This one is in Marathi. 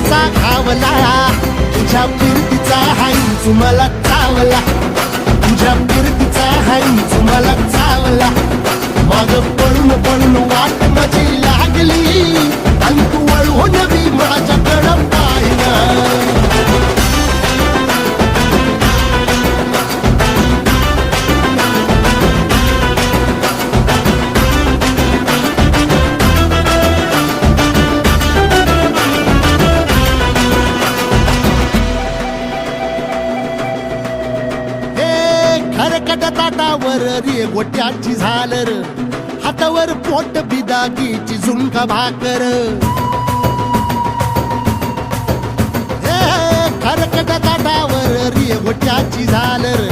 कसा घावला, तुझ्या फिरतीचा हाईच मला चावला, तुझ्या फिरतीचा हाईच मला चावला. माग पळून पळून वाट माझी लागली आणि तू वळून बी माझ्याकडं पाहिना. खरकट ताटावर रे गोट्याची झालर, हातावर पोट बिदागीची झुणका भाकर. खरकट ताटावर रे गोट्याची झालर,